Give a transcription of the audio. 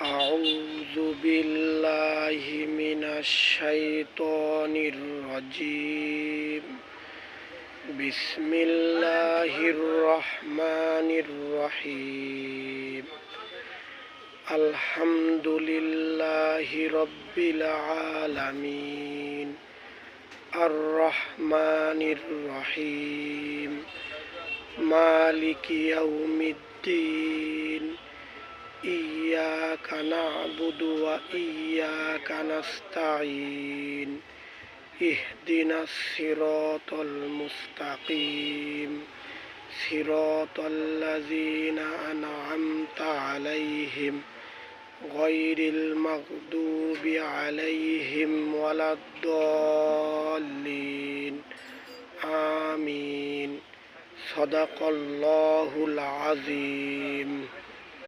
أعوذ بالله من الشيطان الرجيم. بسم الله الرحمن الرحيم. الحمد لله رب العالمين الرحمن الرحيم مالك يوم الدين. إياك نعبد وإياك نستعين. اهدنا الصراط المستقيم صراط الذين أنعمت عليهم غير المغضوب عليهم ولا الضالين. آمين. صدق الله العظيم.